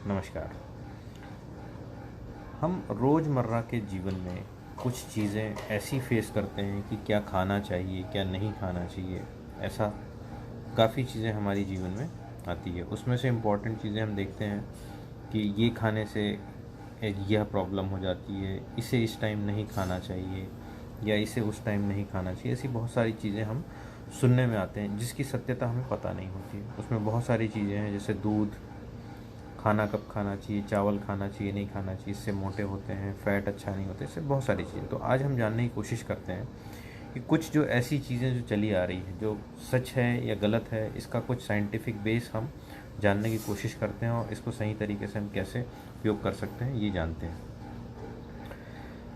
नमस्कार। हम रोज़मर्रा के जीवन में कुछ चीज़ें ऐसी फेस करते हैं कि क्या खाना चाहिए, क्या नहीं खाना चाहिए। ऐसा काफ़ी चीज़ें हमारी जीवन में आती है। उसमें से इम्पॉर्टेंट चीज़ें हम देखते हैं कि ये खाने से यह प्रॉब्लम हो जाती है, इसे इस टाइम नहीं खाना चाहिए या इसे उस टाइम नहीं खाना चाहिए। ऐसी बहुत सारी चीज़ें हम सुनने में आते हैं जिसकी सत्यता हमें पता नहीं होती है। उसमें बहुत सारी चीज़ें हैं, जैसे दूध खाना कब खाना चाहिए, चावल खाना चाहिए नहीं खाना चाहिए, इससे मोटे होते हैं, फैट अच्छा नहीं होता, इससे बहुत सारी चीज़ें। तो आज हम जानने की कोशिश करते हैं कि कुछ जो ऐसी चीज़ें जो चली आ रही है, जो सच है या गलत है, इसका कुछ साइंटिफिक बेस हम जानने की कोशिश करते हैं और इसको सही तरीके से हम कैसे उपयोग कर सकते हैं ये जानते हैं।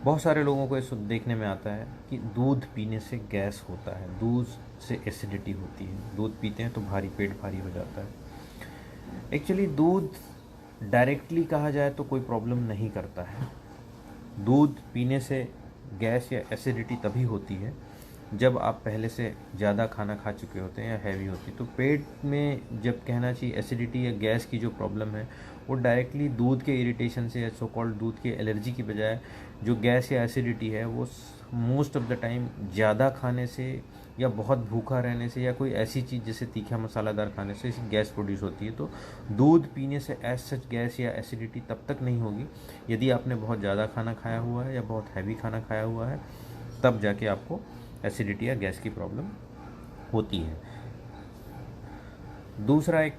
बहुत सारे लोगों को ये देखने में आता है कि दूध पीने से गैस होता है, दूध से एसिडिटी होती है, दूध पीते हैं तो पेट भारी हो जाता है। एक्चुअली दूध डायरेक्टली कहा जाए तो कोई प्रॉब्लम नहीं करता है। दूध पीने से गैस या एसिडिटी तभी होती है जब आप पहले से ज़्यादा खाना खा चुके होते हैं या हैवी होती है। तो पेट में जब कहना चाहिए एसिडिटी या गैस की जो प्रॉब्लम है वो डायरेक्टली दूध के इरिटेशन से या सो कॉल्ड दूध के एलर्जी की बजाय जो गैस या एसिडिटी है वो मोस्ट ऑफ द टाइम ज़्यादा खाने से या बहुत भूखा रहने से या कोई ऐसी चीज़ जैसे तीखा मसालादार खाने से इसी गैस प्रोड्यूस होती है। तो दूध पीने से एज सच गैस या एसिडिटी तब तक नहीं होगी यदि आपने बहुत ज़्यादा खाना खाया हुआ है या बहुत हैवी खाना खाया हुआ है, तब जाके आपको एसिडिटी या गैस की प्रॉब्लम होती है। दूसरा एक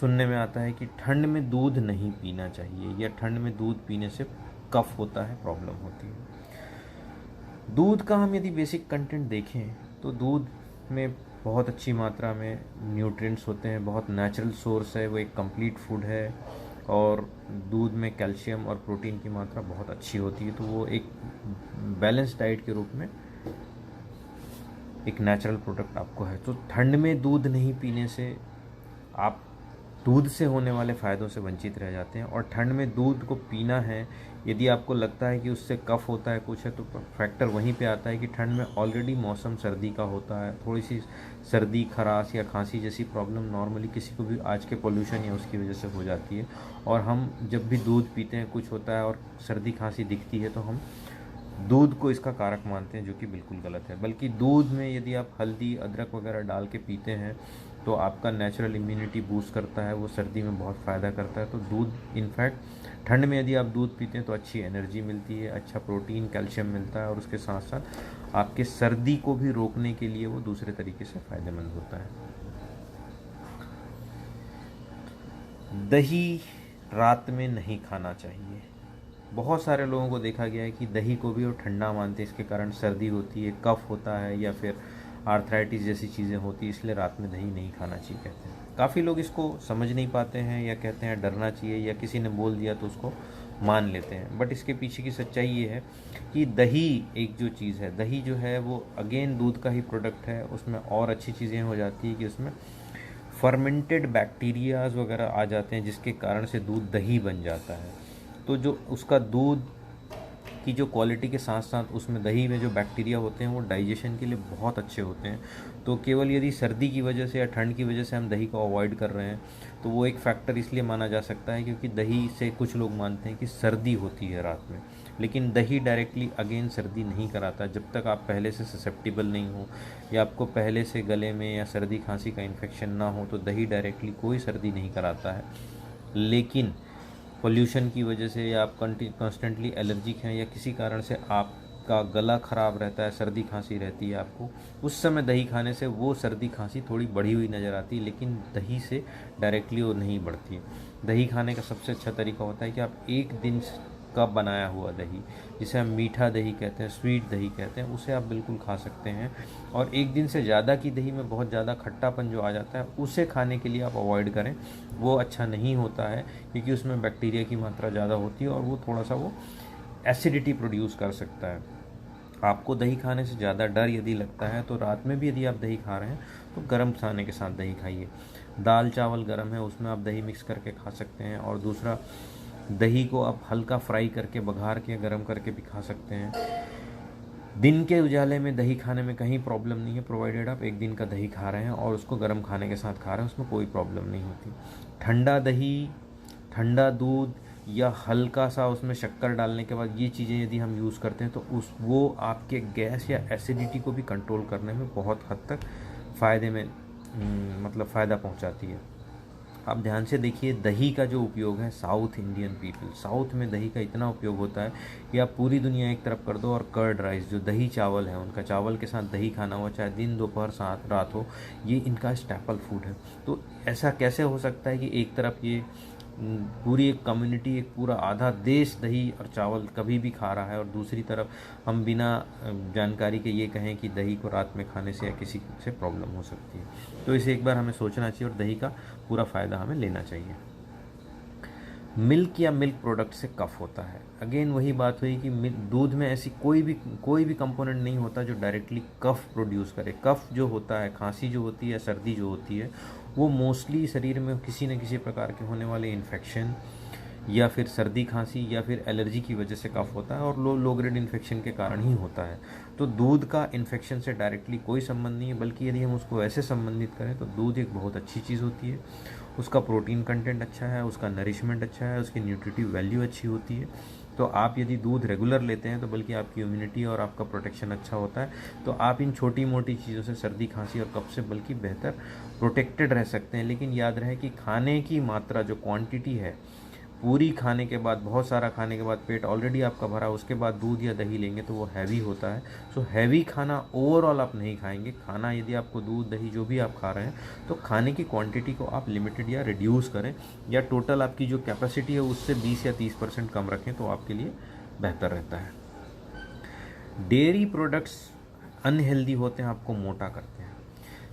सुनने में आता है कि ठंड में दूध नहीं पीना चाहिए या ठंड में दूध पीने से कफ होता है, प्रॉब्लम होती है। दूध का हम यदि बेसिक कंटेंट देखें तो दूध में बहुत अच्छी मात्रा में न्यूट्रिएंट्स होते हैं, बहुत नेचुरल सोर्स है, वो एक कंप्लीट फूड है और दूध में कैल्शियम और प्रोटीन की मात्रा बहुत अच्छी होती है। तो वो एक बैलेंस डाइट के रूप में एक नेचुरल प्रोडक्ट आपको है। तो ठंड में दूध नहीं पीने से आप दूध से होने वाले फ़ायदों से वंचित रह जाते हैं। और ठंड में दूध को पीना है यदि आपको लगता है कि उससे कफ होता है कुछ है, तो फैक्टर वहीं पे आता है कि ठंड में ऑलरेडी मौसम सर्दी का होता है, थोड़ी सी सर्दी खराश या खांसी जैसी प्रॉब्लम नॉर्मली किसी को भी आज के पोल्यूशन या उसकी वजह से हो जाती है। और हम जब भी दूध पीते हैं कुछ होता है और सर्दी खांसी दिखती है तो हम दूध को इसका कारक मानते हैं, जो कि बिल्कुल गलत है। बल्कि दूध में यदि आप हल्दी अदरक वगैरह डाल के पीते हैं तो आपका नेचुरल इम्यूनिटी बूस्ट करता है, वो सर्दी में बहुत फ़ायदा करता है। तो दूध इनफैक्ट ठंड में यदि आप दूध पीते हैं तो अच्छी एनर्जी मिलती है, अच्छा प्रोटीन कैल्शियम मिलता है और उसके साथ साथ आपके सर्दी को भी रोकने के लिए वो दूसरे तरीके से फ़ायदेमंद होता है। दही रात में नहीं खाना चाहिए। बहुत सारे लोगों को देखा गया है कि दही को भी वो ठंडा मानते हैं, इसके कारण सर्दी होती है, कफ होता है या फिर आर्थराइटिस जैसी चीज़ें होती है, इसलिए रात में दही नहीं खाना चाहिए कहते हैं। काफ़ी लोग इसको समझ नहीं पाते हैं या कहते हैं डरना चाहिए या किसी ने बोल दिया तो उसको मान लेते हैं। बट इसके पीछे की सच्चाई ये है कि दही एक जो चीज़ है, दही जो है वो अगेन दूध का ही प्रोडक्ट है। उसमें और अच्छी चीज़ें हो जाती है कि उसमें फर्मेंटेड बैक्टीरियाज वगैरह आ जाते हैं जिसके कारण से दूध दही बन जाता है। तो जो उसका दूध की जो क्वालिटी के साथ साथ उसमें दही में जो बैक्टीरिया होते हैं वो डाइजेशन के लिए बहुत अच्छे होते हैं। तो केवल यदि सर्दी की वजह से या ठंड की वजह से हम दही को अवॉइड कर रहे हैं तो वो एक फैक्टर इसलिए माना जा सकता है क्योंकि दही से कुछ लोग मानते हैं कि सर्दी होती है रात में। लेकिन दही डायरेक्टली अगेन सर्दी नहीं कराता। जब तक आप पहले से ससेप्टिबल नहीं हो या आपको पहले से गले में या सर्दी खांसी का इन्फेक्शन ना हो तो दही डायरेक्टली कोई सर्दी नहीं कराता है। लेकिन पोल्यूशन की वजह से या आप कॉन्स्टेंटली एलर्जिक हैं या किसी कारण से आपका गला ख़राब रहता है, सर्दी खांसी रहती है आपको, उस समय दही खाने से वो सर्दी खांसी थोड़ी बढ़ी हुई नज़र आती है, लेकिन दही से डायरेक्टली वो नहीं बढ़ती है। दही खाने का सबसे अच्छा तरीका होता है कि आप एक दिन का बनाया हुआ दही, जिसे हम मीठा दही कहते हैं, स्वीट दही कहते हैं, उसे आप बिल्कुल खा सकते हैं। और एक दिन से ज़्यादा की दही में बहुत ज़्यादा खट्टापन जो आ जाता है उसे खाने के लिए आप अवॉइड करें। वो अच्छा नहीं होता है क्योंकि उसमें बैक्टीरिया की मात्रा ज़्यादा होती है और वो थोड़ा सा वो एसिडिटी प्रोड्यूस कर सकता है। आपको दही खाने से ज़्यादा डर यदि लगता है तो रात में भी यदि आप दही खा रहे हैं तो गर्म खाने के साथ दही खाइए। दाल चावल गर्म है उसमें आप दही मिक्स करके खा सकते हैं। और दूसरा, दही को आप हल्का फ्राई करके बघार के गर्म करके भी खा सकते हैं। दिन के उजाले में दही खाने में कहीं प्रॉब्लम नहीं है, प्रोवाइडेड आप एक दिन का दही खा रहे हैं और उसको गर्म खाने के साथ खा रहे हैं, उसमें कोई प्रॉब्लम नहीं होती। ठंडा दही ठंडा दूध या हल्का सा उसमें शक्कर डालने के बाद ये चीज़ें यदि हम यूज़ करते हैं तो वो आपके गैस या एसिडिटी को भी कंट्रोल करने में बहुत हद तक फ़ायदे में मतलब फ़ायदा पहुंचाती है। आप ध्यान से देखिए, दही का जो उपयोग है, साउथ इंडियन पीपल, साउथ में दही का इतना उपयोग होता है कि आप पूरी दुनिया एक तरफ कर दो और कर्ड राइस जो दही चावल है, उनका चावल के साथ दही खाना हुआ, चाहे दिन दोपहर साथ रात हो, ये इनका स्टैपल फूड है। तो ऐसा कैसे हो सकता है कि एक तरफ ये पूरी एक कम्युनिटी, एक पूरा आधा देश दही और चावल कभी भी खा रहा है, और दूसरी तरफ हम बिना जानकारी के ये कहें कि दही को रात में खाने से या किसी से प्रॉब्लम हो सकती है। तो इसे एक बार हमें सोचना चाहिए और दही का पूरा फ़ायदा हमें लेना चाहिए। मिल्क या मिल्क प्रोडक्ट से कफ होता है। अगेन वही बात हुई कि दूध में ऐसी कोई भी कंपोनेंट नहीं होता जो डायरेक्टली कफ प्रोड्यूस करे। कफ जो होता है, खांसी जो होती है, सर्दी जो होती है, वो मोस्टली शरीर में किसी न किसी प्रकार के होने वाले इन्फेक्शन या फिर सर्दी खांसी या फिर एलर्जी की वजह से कफ होता है, और लो ग्रेड इन्फेक्शन के कारण ही होता है। तो दूध का इन्फेक्शन से डायरेक्टली कोई संबंध नहीं है, बल्कि यदि हम उसको ऐसे संबंधित करें तो दूध एक बहुत अच्छी चीज़ होती है। उसका प्रोटीन कंटेंट अच्छा है, उसका नरिशमेंट अच्छा है, उसकी न्यूट्रिटिव वैल्यू अच्छी होती है। तो आप यदि दूध रेगुलर लेते हैं तो बल्कि आपकी इम्यूनिटी और आपका प्रोटेक्शन अच्छा होता है। तो आप इन छोटी मोटी चीज़ों से, सर्दी खांसी और कफ से, बल्कि बेहतर प्रोटेक्टेड रह सकते हैं। लेकिन याद रहे कि खाने की मात्रा, जो क्वांटिटी है, पूरी खाने के बाद, बहुत सारा खाने के बाद, पेट ऑलरेडी आपका भरा, उसके बाद दूध या दही लेंगे तो वो हैवी होता है। सो हैवी खाना ओवरऑल आप नहीं खाएंगे। खाना यदि आपको दूध दही जो भी आप खा रहे हैं, तो खाने की क्वांटिटी को आप लिमिटेड या रिड्यूस करें, या टोटल आपकी जो कैपेसिटी है उससे 20 या 30% कम रखें, तो आपके लिए बेहतर रहता है। डेयरी प्रोडक्ट्स अनहेल्दी होते हैं, आपको मोटा करते हैं।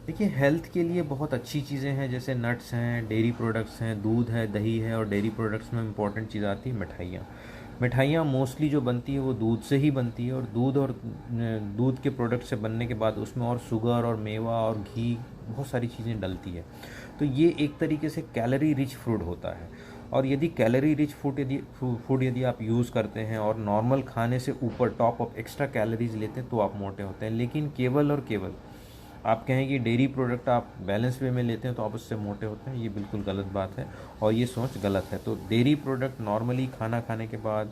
देखिए, हेल्थ के लिए बहुत अच्छी चीज़ें हैं, जैसे नट्स हैं, डेयरी प्रोडक्ट्स हैं, दूध है, दही है, और डेयरी प्रोडक्ट्स में इंपॉर्टेंट चीज़ आती है मिठाइयाँ। मिठाइयाँ मोस्टली जो बनती है वो दूध से ही बनती है, और दूध के प्रोडक्ट से बनने के बाद उसमें और शुगर और मेवा और घी, बहुत सारी चीज़ें डलती है। तो ये एक तरीके से कैलोरी रिच फूड होता है। और यदि कैलोरी रिच फूड यदि आप यूज़ करते हैं और नॉर्मल खाने से ऊपर टॉप ऑफ एक्स्ट्रा कैलोरीज लेते हैं, तो आप मोटे होते हैं। लेकिन केवल और केवल आप कहें कि डेयरी प्रोडक्ट आप बैलेंस वे में लेते हैं तो आप उससे मोटे होते हैं, ये बिल्कुल गलत बात है, और ये सोच गलत है। तो डेयरी प्रोडक्ट नॉर्मली खाना खाने के बाद,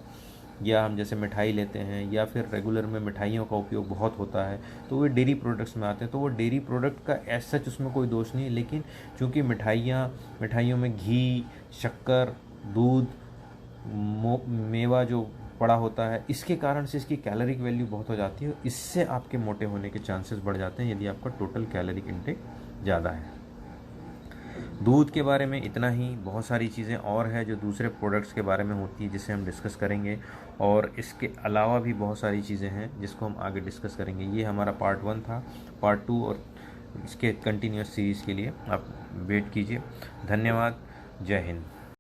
या हम जैसे मिठाई लेते हैं, या फिर रेगुलर में मिठाइयों का उपयोग बहुत होता है, तो वो डेयरी प्रोडक्ट्स में आते हैं। तो वो डेयरी प्रोडक्ट का एज सच उसमें कोई दोष नहीं है, लेकिन चूँकि मिठाइयों में घी, शक्कर, दूध, मेवा जो पड़ा होता है, इसके कारण से इसकी कैलोरिक वैल्यू बहुत हो जाती है। इससे आपके मोटे होने के चांसेस बढ़ जाते हैं यदि आपका टोटल कैलोरिक इंटेक ज़्यादा है। दूध के बारे में इतना ही। बहुत सारी चीज़ें और है जो दूसरे प्रोडक्ट्स के बारे में होती है, जिसे हम डिस्कस करेंगे, और इसके अलावा भी बहुत सारी चीज़ें हैं जिसको हम आगे डिस्कस करेंगे। ये हमारा पार्ट 1 था। पार्ट 2 और इसके कंटिन्यूस सीरीज़ के लिए आप वेट कीजिए। धन्यवाद। जय हिंद।